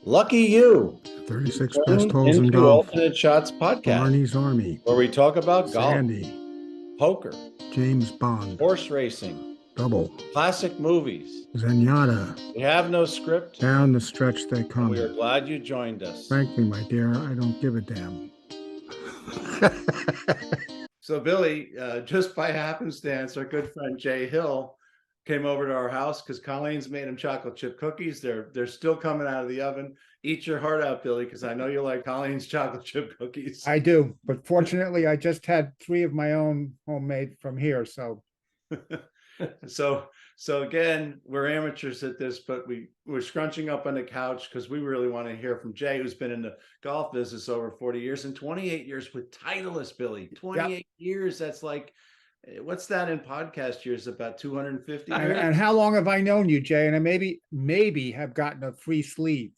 Lucky you. 36 best Tuned holes in into golf. Alternate Shots podcast, Barney's Army. where we talk about golf, Sandy. poker, James Bond. horse racing, Double. classic movies. Zenyatta. We have no script. Down the stretch they come. We are glad you joined us. Frankly, my dear, I don't give a damn. So, Billy, just by happenstance, our good friend Jay Hill came over to our house because Colleen's made him chocolate chip cookies. They're still coming out of the oven. Eat your heart out, Billy, because I know you like Colleen's chocolate chip cookies. I do, but fortunately, I just had 3 of my own homemade from here. So, so again, we're amateurs at this, but we're scrunching up on the couch because we really want to hear from Jay, who's been in the golf business over 40 years and 28 years with Titleist, Billy. 28 years. That's like, what's that in podcast years? About 250 years. and how long have I known you, Jay? And I maybe have gotten a free sleeve.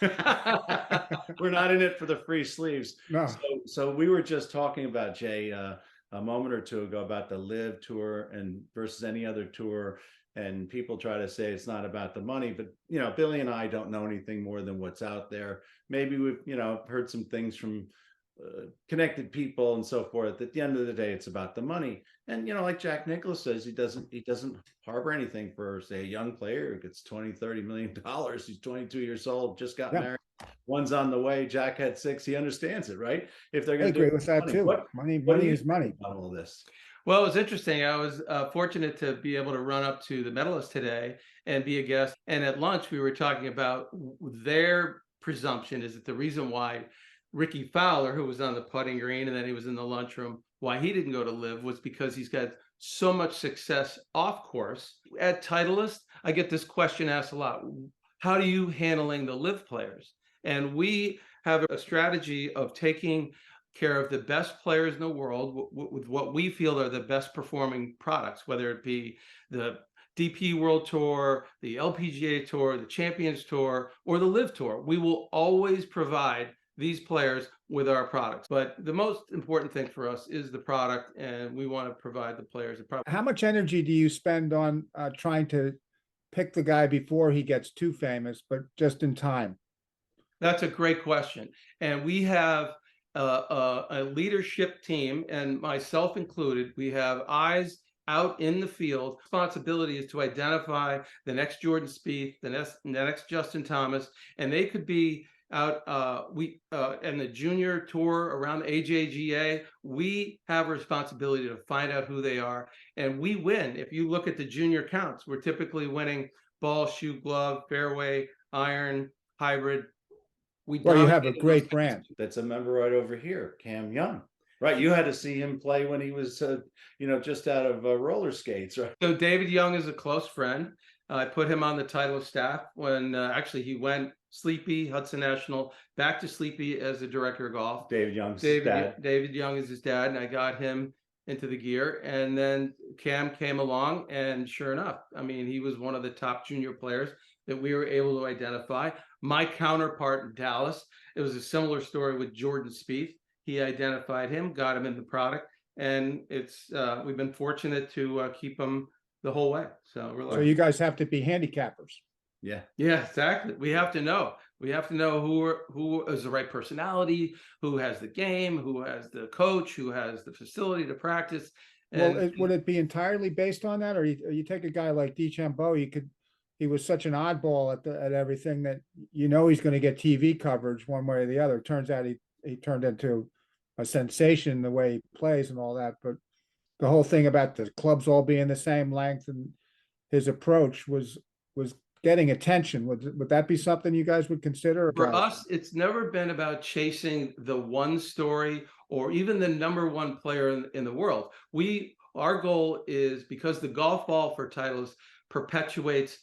We're not in it for the free sleeves. No. So we were just talking about, Jay, a moment or two ago about the Live Tour and versus any other tour, and people try to say it's not about the money, but Billy and I don't know anything more than what's out there. Maybe we've heard some things from connected people and so forth. At the end of the day, it's about the money. And like Jack Nicklaus says, he doesn't harbor anything for, say, a young player who gets $20-30 million. He's 22 years old, just got married, one's on the way. Jack had 6. He understands it, right? If they're going to agree with that too. Money is money. On all this. Well, it was interesting. I was fortunate to be able to run up to the medalist today and be a guest. And at lunch, we were talking about their presumption is that the reason why Ricky Fowler, who was on the putting green and then he was in the lunchroom, why he didn't go to Live was because he's got so much success off course. At Titleist, I get this question asked a lot. How do you handling the Live players? And we have a strategy of taking care of the best players in the world with what we feel are the best performing products, whether it be the DP World Tour, the LPGA Tour, the Champions Tour, or the Live Tour. We will always provide these players with our products. But the most important thing for us is the product, and we want to provide the players a product. How much energy do you spend on trying to pick the guy before he gets too famous, but just in time? That's a great question. And we have a leadership team, and myself included. We have eyes out in the field. Responsibility is to identify the next Jordan Spieth, the next Justin Thomas, and they could be out in the junior tour around the AJGA. We have a responsibility to find out who they are, and we win. If you look at the junior counts, we're typically winning ball, shoe, glove, fairway, iron, hybrid. Well, you have a great brand. That's a member right over here, Cam Young. Right, you had to see him play when he was, just out of roller skates, right? So David Young is a close friend. I put him on the Titleist staff when actually he went Sleepy, Hudson National, back to Sleepy as the director of golf. David Young's dad. David Young is his dad, and I got him into the gear. And then Cam came along, and sure enough, I mean, he was one of the top junior players that we were able to identify. My counterpart in Dallas, it was a similar story with Jordan Spieth. He identified him, got him in the product, and it's we've been fortunate to keep him the whole way. So you guys have to be handicappers. Yeah, exactly. We have to know. We have to know who is the right personality, who has the game, who has the coach, who has the facility to practice. And, would it be entirely based on that, or you take a guy like DeChambeau? He was such an oddball at everything that he's going to get TV coverage one way or the other. It turns out he turned into a sensation the way he plays and all that, but the whole thing about the clubs all being the same length and his approach was getting attention. Would that be something you guys would consider? For us, it's never been about chasing the one story or even the number one player in the world. Our goal is, because the golf ball for Titleist perpetuates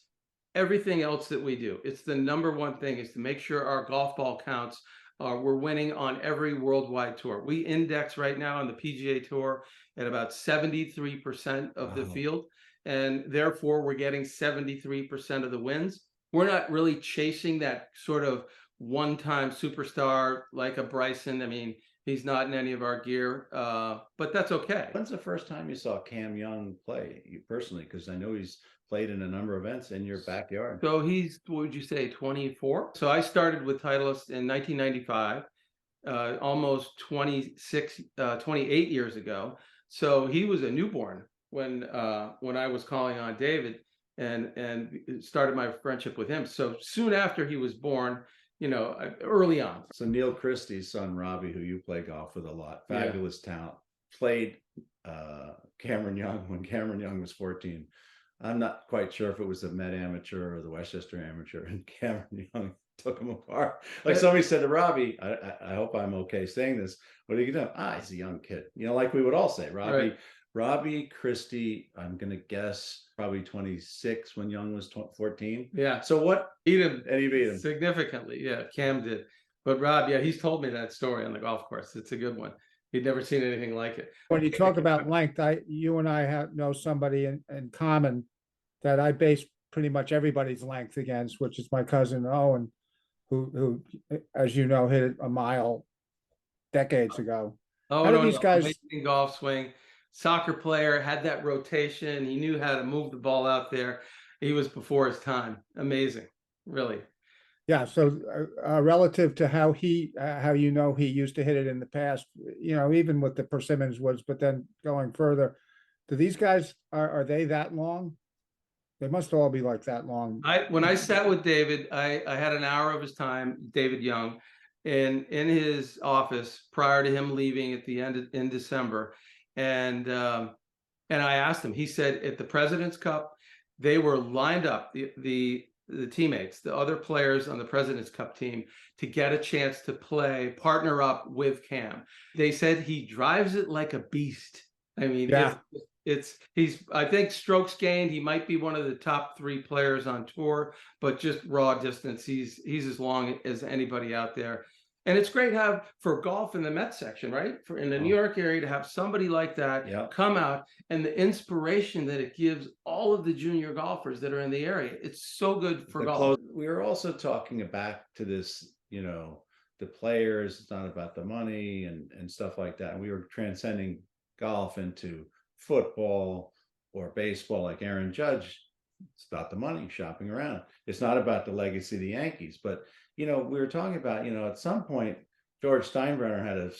everything else that we do. It's the number one thing, is to make sure our golf ball counts. We're winning on every worldwide tour. We index right now on the PGA Tour at about 73% of the field, and therefore we're getting 73% of the wins. We're not really chasing that sort of one-time superstar like a Bryson. I mean, he's not in any of our gear, but that's okay. When's the first time you saw Cam Young play, you personally? Because I know he's played in a number of events in your backyard. So he's, what would you say, 24? So I started with Titleist in 1995, almost 28 years ago. So he was a newborn when I was calling on David and started my friendship with him. So soon after he was born, you know, early on. So Neil Christie's son, Robbie, who you play golf with a lot, Yeah. fabulous talent, played Cameron Young when Cameron Young was 14. I'm not quite sure if it was the Met Amateur or the Westchester Amateur, and Cameron Young took him apart. Like somebody said to Robbie, I hope I'm okay saying this. What are you doing? He's a young kid. You know, like we would all say, Robbie. Right. Robbie Christie, I'm going to guess probably 26 when Young was 14. Yeah. So what? Beat him. And he beat him. Significantly. Yeah, Cam did. But Rob, yeah, he's told me that story on the golf course. It's a good one. He'd never seen anything like it. When you talk about length, you and I know somebody in common that I base pretty much everybody's length against, which is my cousin Owen, who, as you know, hit a mile decades ago. Oh, How do these guys? Amazing golf swing, soccer player, had that rotation. He knew how to move the ball out there. He was before his time. Amazing, really. Yeah. So relative to how he used to hit it in the past, you know, even with the Persimmons Woods, but then going further, do these guys are they that long? They must all be like that long. When I sat with David, I had an hour of his time, David Young, in his office prior to him leaving at the end in December, and I asked him. He said at the President's Cup, they were lined up, the teammates, the other players on the President's Cup team, to get a chance to partner up with Cam. They said he drives it like a beast. I mean, yeah. He's I think strokes gained, he might be one of the top 3 players on tour, but just raw distance, he's as long as anybody out there. And it's great to have for golf in the Met section, right? For in the New York area, to have somebody like that come out, and the inspiration that it gives all of the junior golfers that are in the area. It's so good for golf. We were also talking back to this, you know, the players, it's not about the money and stuff like that. And we were transcending golf into football or baseball, like Aaron Judge. It's about the money, shopping around. It's not about the legacy of the Yankees. But, you know, we were talking about, you know, at some point, George Steinbrenner had to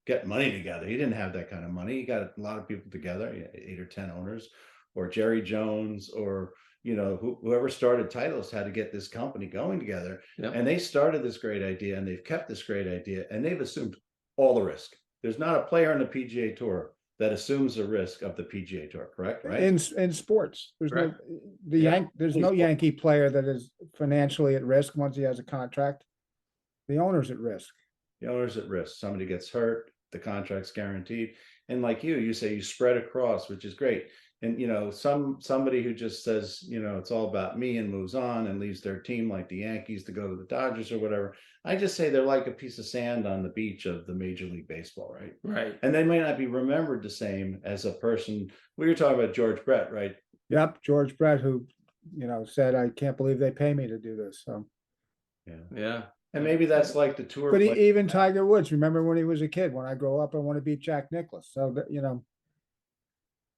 get money together. He didn't have that kind of money. He got a lot of people together, 8 or 10 owners, or Jerry Jones, or, you know, whoever started Titleist had to get this company going together. Yep. And they started this great idea, and they've kept this great idea, and they've assumed all the risk. There's not a player on the PGA Tour that assumes the risk of the PGA Tour, correct? Right. In sports, there's there's no Yankee player that is financially at risk once he has a contract. The owner's at risk. The owner's at risk. Somebody gets hurt, the contract's guaranteed. And like you say you spread across, which is great. And, you know, somebody who just says, you know, it's all about me and moves on and leaves their team, like the Yankees, to go to the Dodgers or whatever. I just say they're like a piece of sand on the beach of the Major League Baseball, right? Right. And they may not be remembered the same as a person. We were talking about George Brett, right? Yep, George Brett, who, you know, said, "I can't believe they pay me to do this." So, yeah. And maybe that's like the tour. But even Tiger Woods, remember when he was a kid? When I grow up, I want to beat Jack Nicklaus. So that, you know,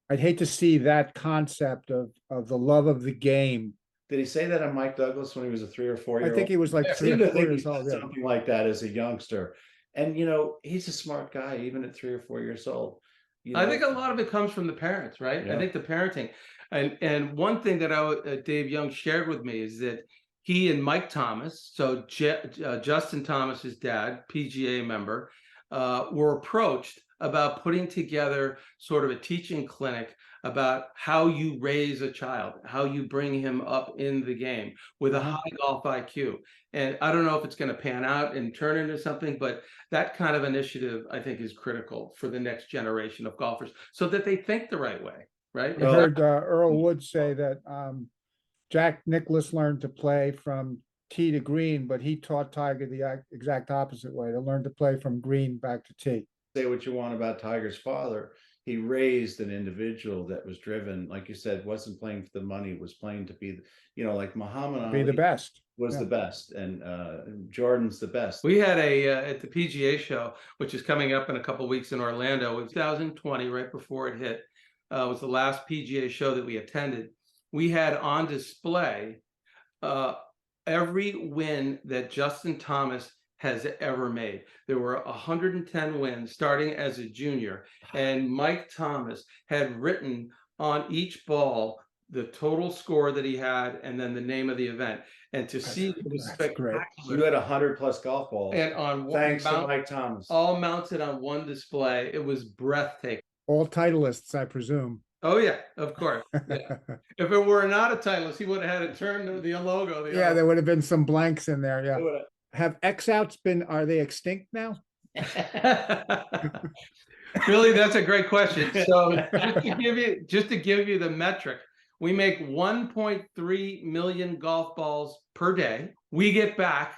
I'd hate to see that concept of the love of the game. Did he say that on Mike Douglas when he was a 3 or 4 year old? I think he was like 3 or 4 years old. Yeah. Something like that as a youngster. And, you know, he's a smart guy, even at 3 or 4 years old. You know? I think a lot of it comes from the parents, right? Yeah. I think the parenting. And one thing that Dave Young shared with me is that he and Mike Thomas, so Justin Thomas's dad, PGA member, were approached about putting together sort of a teaching clinic about how you raise a child, how you bring him up in the game with a high golf IQ. And I don't know if it's going to pan out and turn into something, but that kind of initiative, I think, is critical for the next generation of golfers so that they think the right way, right? I heard Earl Woods say that Jack Nicklaus learned to play from tee to green, but he taught Tiger the exact opposite way, to learn to play from green back to tee. Say what you want about Tiger's father. He raised an individual that was driven, like you said, wasn't playing for the money, was playing to be, you know, like Muhammad Ali. Be the best. Was the best, and Jordan's the best. We had at the PGA show, which is coming up in a couple of weeks in Orlando, in 2020, right before it hit, was the last PGA show that we attended. we had on display every win that Justin Thomas has ever made. There were 110 wins starting as a junior, and Mike Thomas had written on each ball the total score that he had and then the name of the event. And to see it was That's great. You had 100+ golf balls. and on one Thanks to mount, Mike Thomas. all mounted on one display. It was breathtaking. All Titleists, I presume. Oh yeah, of course. Yeah. If it were not a Titleist, he would have had it turned to the logo. Yeah, there would have been some blanks in there. Yeah. Would've- Have X-outs been, are they extinct now? Really, that's a great question. So just to give you the metric, we make 1.3 million golf balls per day. We get back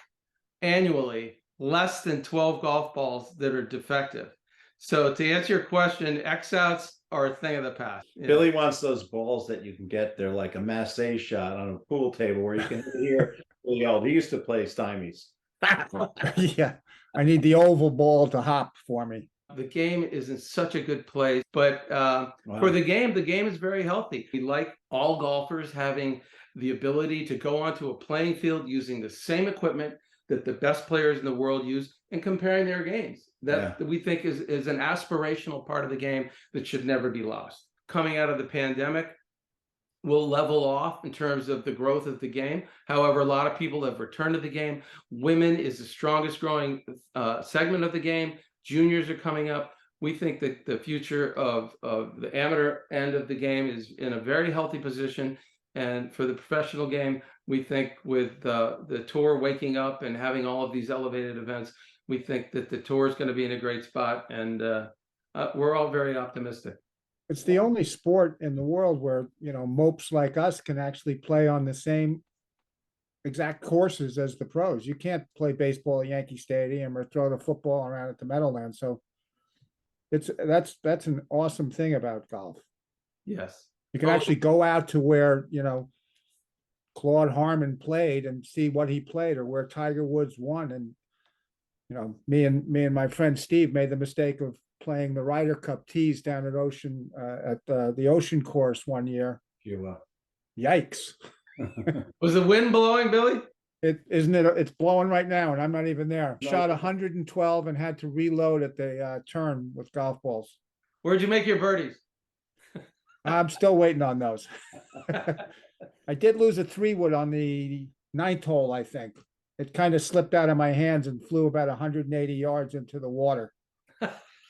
annually less than 12 golf balls that are defective. So to answer your question, X-outs are a thing of the past. You know? Billy wants those balls that you can get. They're like a massage shot on a pool table where you can hear Billy Old. He used to play stymies. Yeah, I need the oval ball to hop for me. The game is in such a good place, but for the game is very healthy. We like all golfers having the ability to go onto a playing field using the same equipment that the best players in the world use and comparing their games. That we think is an aspirational part of the game that should never be lost. Coming out of the pandemic, will level off in terms of the growth of the game. However, a lot of people have returned to the game. Women is the strongest growing segment of the game. Juniors are coming up. We think that the future of the amateur end of the game is in a very healthy position. And for the professional game, we think with the tour waking up and having all of these elevated events, we think that the tour is going to be in a great spot. And we're all very optimistic. It's the only sport in the world where, you know, mopes like us can actually play on the same exact courses as the pros. You can't play baseball at Yankee Stadium or throw the football around at the Meadowlands. So that's an awesome thing about golf. Yes. You can actually go out to where, you know, Claude Harmon played and see what he played, or where Tiger Woods won. And, you know, me and my friend Steve made the mistake of playing the Ryder Cup tees down at the Ocean Course one year. Yikes. Was the wind blowing, Billy? It's blowing right now, and I'm not even there. Shot 112 and had to reload at the turn with golf balls. Where'd you make your birdies? I'm still waiting on those. I did lose a 3-wood on the 9th hole, I think. It kind of slipped out of my hands and flew about 180 yards into the water.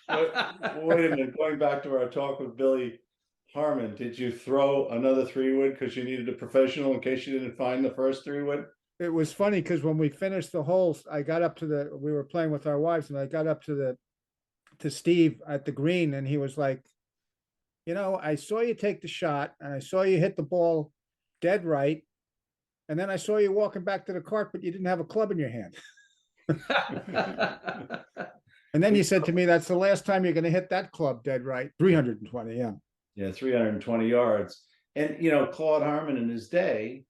Wait a minute, going back to our talk with Billy Harmon, did you throw another 3-wood because you needed a professional in case you didn't find the first 3-wood? It was funny because when we finished the holes, I got up to we were playing with our wives, and I got up to Steve at the green, and he was like, you know, I saw you take the shot and I saw you hit the ball dead right. And then I saw you walking back to the cart, but you didn't have a club in your hand. And then he said to me, that's the last time you're going to hit that club dead right. 320, yeah. Yeah, 320 yards. And, you know, Claude Harmon in his day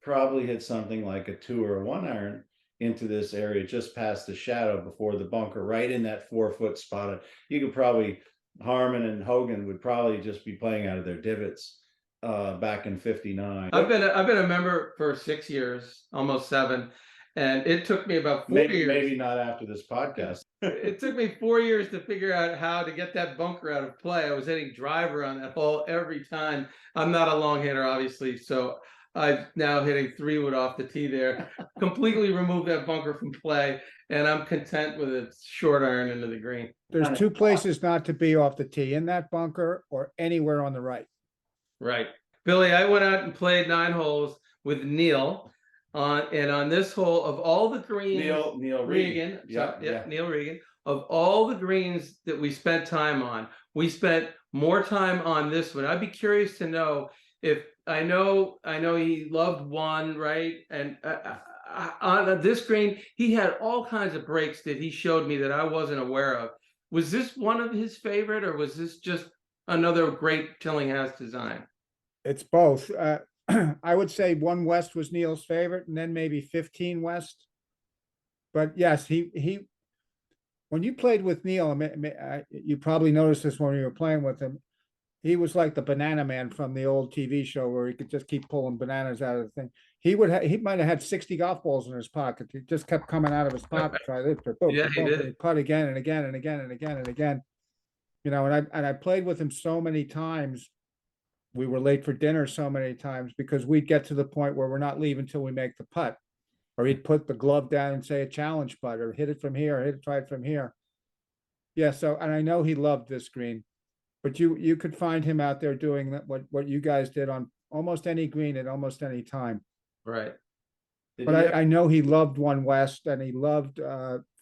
probably hit something like a 2 or a 1-iron into this area just past the shadow before the bunker, right in that 4-foot spot. You could probably, Harmon and Hogan would probably just be playing out of their divots back in '59. I've been a member for 6 years, almost 7. And it took me about 4 years. Maybe not after this podcast. It took me 4 years to figure out how to get that bunker out of play. I was hitting driver on that hole every time. I'm not a long hitter, obviously, so I'm now hitting 3-wood off the tee there. Completely removed that bunker from play, and I'm content with a short iron into the green. There's 2 places not to be off the tee: in that bunker or anywhere on the right. Right. Billy, I went out and played 9 holes with Neil. And on this hole, of all the greens, Neil Regan, yeah. Neil Regan, of all the greens that we spent time on, we spent more time on this one. I'd be curious to know if I know he loved one, right? And on this green, he had all kinds of breaks that he showed me that I wasn't aware of. Was this one of his favorite, or was this just another great Tillinghast design? It's both. I would say 1 West was Neil's favorite, and then maybe 15 West. But yes, he when you played with Neil, you probably noticed this when you were playing with him. he was like the banana man from the old TV show where he could just keep pulling bananas out of the thing. He might have had 60 golf balls in his pocket. He just kept coming out of his pocket. Try this, boom, Yeah, he boom, did. and he'd putt again and again and again and again and again. You know, and I played with him so many times. We were late for dinner so many times because we'd get to the point where we're not leaving until we make the putt. Or he'd put the glove down and say a challenge putt, or hit it from here, or try it from here. Yeah, so, and I know he loved this green, but you could find him out there doing that, what you guys did on almost any green at almost any time. Right. Did But he have- I know he loved 1 West and he loved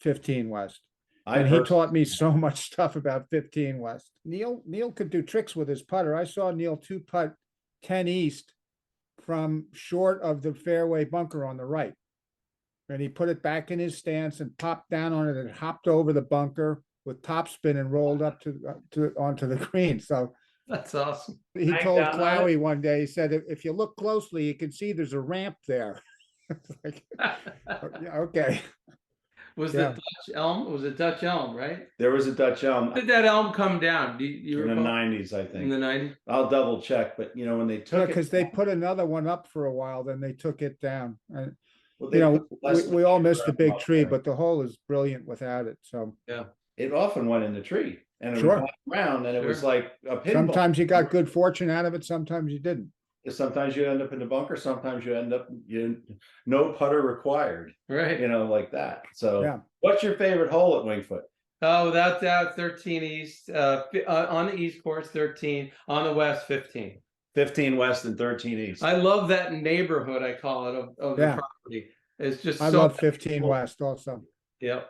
15 West. I And he pers- taught me so much stuff about 15 West. Neil could do tricks with his putter. I saw Neil 2-putt 10 East from short of the fairway bunker on the right. And he put it back in his stance and popped down on it and hopped over the bunker with topspin and rolled up onto the green. So That's awesome. he Hang told down on Clowie one day, he said, if you look closely, you can see there's a ramp there. It's like, yeah, okay. Was Yeah. the Dutch elm? It was a Dutch elm, right? There was a Dutch elm When did that elm come down? Do you in the recall? 90s, I In think. the 90s? I'll double check, but you know, when they Yeah, took it, because they put another one up for a while, then they took it down. And well, you they know, put less we all missed the material big up tree, there. but the hole is brilliant without it. So It often went in the tree and it Sure. would bounce around, and it was Sure. like a pinball. sometimes you got good fortune out of it, sometimes you didn't. Sometimes you end up in the bunker, sometimes you end up no putter required, Right. you know, like that. So Yeah. what's your favorite hole at Wingfoot? Oh, without doubt, 13 East, on the East course, 13, on the West, 15. 15 West and 13 East. I love that neighborhood, I call it, of the Yeah. property. It's just I so love 15 West also. Yep.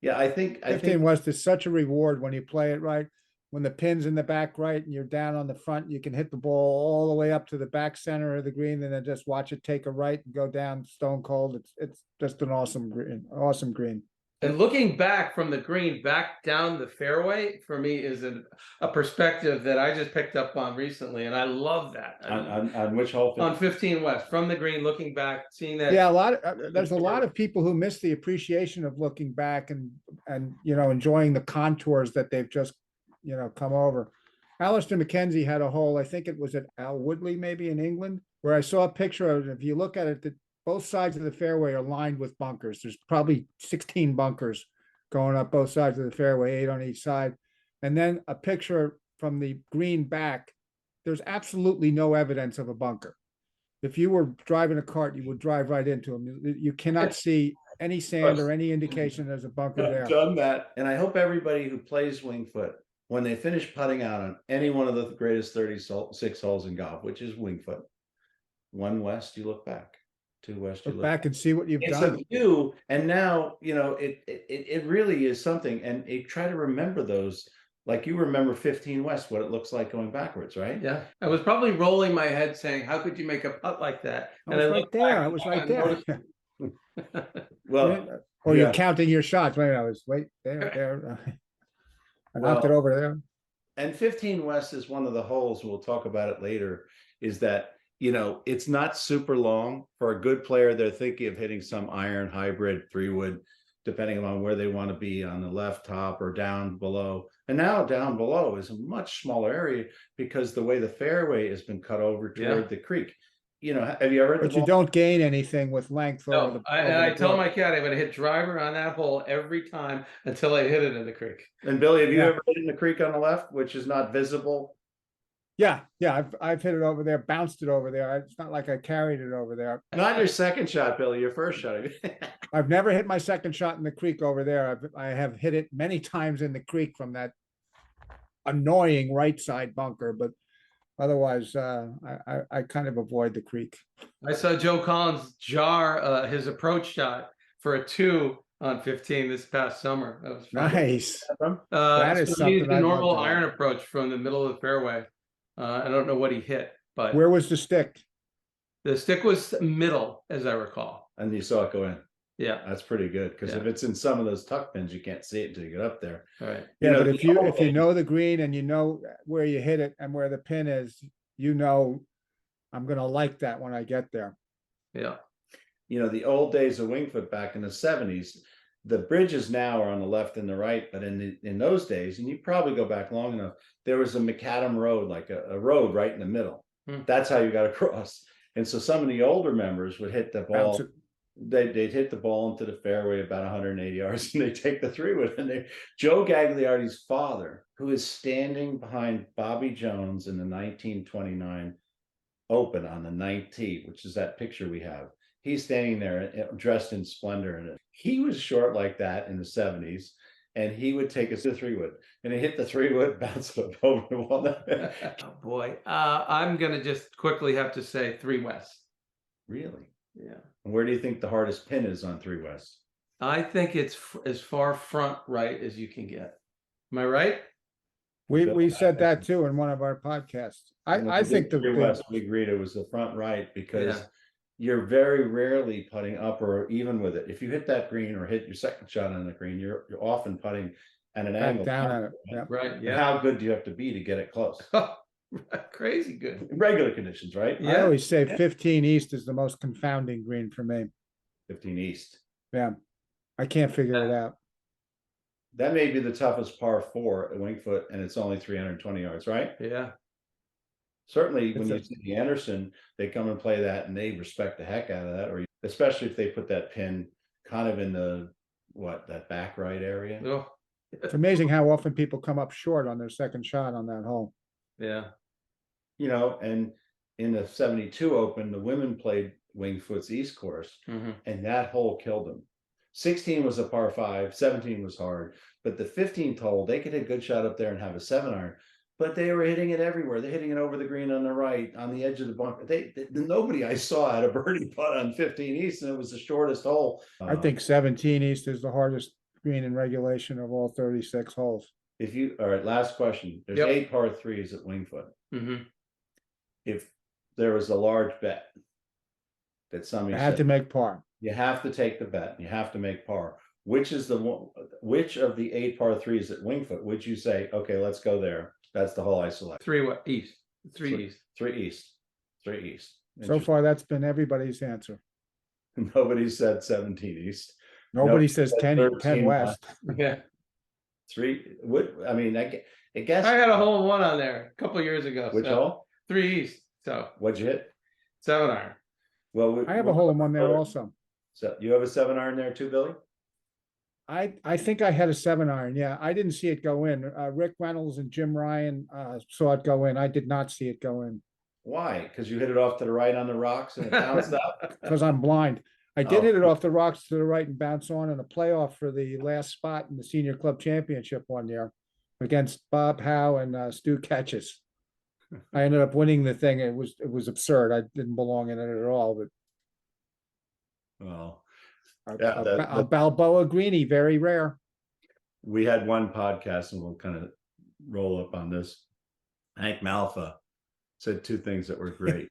Yeah, I think 15 West is such a reward when you play it right. When the pin's in the back right and you're down on the front, you can hit the ball all the way up to the back center of the green and then just watch it take a right and go down stone cold. It's just an awesome green, awesome green. And looking back from the green back down the fairway for me is a perspective that I just picked up on recently, and I love that. on which hole? On 15 West, from the green, looking back, seeing that. Yeah, there's a lot of people who miss the appreciation of looking back and you know, enjoying the contours that they've just, you know, come over. Alistair McKenzie had a hole, I think it was at Al Woodley, maybe in England, where I saw a picture of it. If you look at it, both sides of the fairway are lined with bunkers. There's probably 16 bunkers going up both sides of the fairway, 8 on each side. And then a picture from the green back, there's absolutely no evidence of a bunker. If you were driving a cart, you would drive right into them. You cannot see any sand or any indication there's a bunker I've there. done that. And I hope everybody who plays Wingfoot, when they finish putting out on any one of the greatest 36 holes in golf, which is Wingfoot, 1 West, you look back. 2 West, you Look look back and see what you've it's done. a view, and now you know it really is something. And you try to remember those, like you remember 15 West, what it looks like going backwards, right? Yeah, I was probably rolling my head saying, how could you make a putt like that? I was right looked back there. I and was I right there. noticed- Well, Or yeah. you're counting your shots. Wait, I was there. I knocked it Well, over there. and 15 West is one of the holes, we'll talk about it later, is that, you know, it's not super long. For a good player, they're thinking of hitting some iron hybrid 3-wood, depending on where they want to be on the left top or down below. And now down below is a much smaller area because the way the fairway has been cut over toward the creek. You know, have you ever hit the But you ball? don't gain anything with length over No, the. and over I the tell brook. my cat I'm gonna hit driver on that hole every time until I hit it in the creek. And Billy, have you Yeah. ever hit in the creek on the left, which is not visible? Yeah, I've hit it over there, bounced it over there. It's not like I carried it over there. Not your second shot, Billy, your first shot. I've never hit my second shot in the creek over there. I have hit it many times in the creek from that annoying right side bunker, but otherwise, I kind of avoid the creek. I saw Joe Collins jar his approach shot for a 2 on 15 this past summer. That was fun. Nice. That is so he used something the I'd love normal to have. iron approach from the middle of the fairway. I don't know what he hit, but Where was the stick? the stick was middle, as I recall. And you saw it go in. Yeah, That's pretty good, because if Yeah. it's in some of those tuck pins, you can't see it until you get up there. all right. Yeah, know, but the if you old days- know the green and you know where you hit it and where the pin is, you know I'm gonna like that when I get there. Yeah, You know, the old days of Wingfoot back in the 70s, the bridges now are on the left and the right, but in those days, and you probably go back long enough, there was a macadam road, like a road right in the middle. That's how you got across. And so some of the older members would hit the ball. They'd hit the ball into the fairway about 180 yards, and they take the 3-wood. And Joe Gagliardi's father, who is standing behind Bobby Jones in the 1929 Open on the 9th tee, which is that picture we have. He's standing there dressed in splendor, and he was short like that in the 70s. And he would take us to 3-wood, and he hit the 3-wood, bounced it over the wall. Oh boy, I'm gonna just quickly have to say 3 West. Really? Yeah. And where do you think the hardest pin is on 3 West? I think it's as far front right as you can get. Am I right? We said that too in one of our podcasts. I think the 3 West, we agreed it was the front right, because you're very rarely putting up or even with it. If you hit that green or hit your second shot on the green, you're often putting at an angle down at it. Right? Right. And Yeah. how good do you have to be to get it close? Crazy good. In regular conditions, right? I always say 15 East is the most confounding green for me. 15 East. Yeah. I can't figure it out. That may be the toughest par 4 at Winged Foot, and it's only 320 yards, right? Yeah. Certainly when you see the Anderson, they come and play that, and they respect the heck out of that, or especially if they put that pin kind of in the that back right area. Oh. It's amazing how often people come up short on their second shot on that hole. Yeah. You know, and in the 72 Open, the women played Winged Foot's East course, and that hole killed them. 16 was a par 5, 17 was hard, but the 15th hole, they could hit a good shot up there and have a 7-iron. But they were hitting it everywhere. They're hitting it over the green on the right, on the edge of the bunker. Nobody I saw had a birdie putt on 15 East, and it was the shortest hole. I think 17 East is the hardest green in regulation of all 36 holes. All right, last question. There's 8 par 3s at Winged Foot. If there was a large bet that somebody had to make par, you have to take the bet. You have to make par. Which of the 8 par 3s at Winged Foot would you say, okay, let's go there? That's the hole I select. 3 East. 3 East. 3 East. 3 East. So far, that's been everybody's answer. Nobody said 17 East. Nobody says 10 West. Yeah. 3. I mean, I guess I had a hole in one on there a couple of years ago. Which hole? 3 East. So what'd you hit? 7-iron. Well, I have a hole in one there also. So you have a 7-iron there too, Billy? I think I had a 7-iron. Yeah, I didn't see it go in. Rick Reynolds and Jim Ryan saw it go in. I did not see it go in. Why? Because you hit it off to the right on the rocks and it bounced up? Because I'm blind. I did hit it off the rocks to the right and bounce on in a playoff for the last spot in the Senior Club Championship one year against Bob Howe and Stu Catches. I ended up winning the thing. It was absurd. I didn't belong in it at all. But Well, a Balboa greenie, very rare. we had one podcast, and we'll kind of roll up on this. Hank Malfa said 2 things that were great.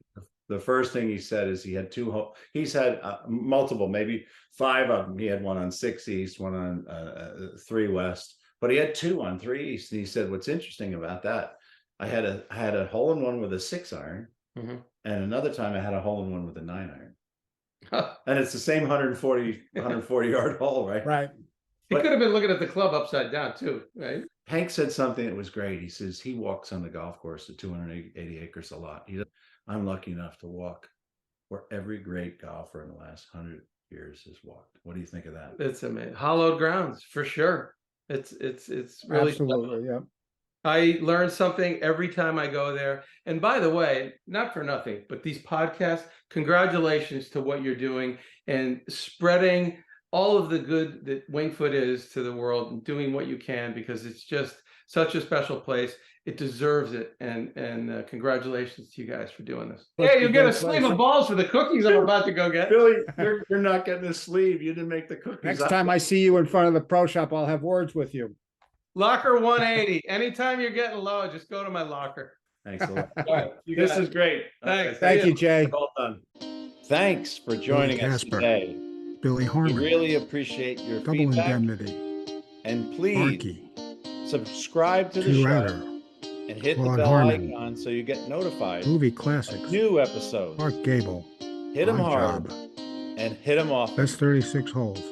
The first thing he said is he had 2 he's had multiple, maybe 5 of them. He had one on 6 East, one on 3 West, but he had 2 on 3 East. And he said, what's interesting about that, I had a hole in one with a 6-iron, and another time I had a hole in one with a 9-iron. And it's the same 140 yard hole, right? Right. He could have been looking at the club upside down too, right? Hank said something that was great. He says he walks on the golf course at 280 acres a lot. I'm lucky enough to walk where every great golfer in the last 100 years has walked. What do you think of that? It's amazing. Hallowed grounds for sure. It's really Absolutely, yeah. I learn something every time I go there. And by the way, not for nothing, but these podcasts, congratulations to what you're doing and spreading all of the good that Winged Foot is to the world and doing what you can, because it's just such a special place. It deserves it. And congratulations to you guys for doing this. Yeah, you'll get a sleeve of balls for the cookies I'm about to go get. Billy, you're not getting a sleeve. You didn't make the cookies. Next time I see you in front of the pro shop, I'll have words with you. Locker 180. Anytime you're getting low, just go to my locker. Thanks a lot. All right, This is great. Thanks. Thank you, Jay. Well done. Thanks for joining us Casper. today. Billy We Harmon, really appreciate your Double feedback. Indemnity, And please Arky, subscribe to the 2 show Outer, and hit Claude the bell Harmon. icon so you get notified. Movie Classics, New episodes. Mark Gable, Hit them Odd hard Job, and hit them off. Best 36 Holes.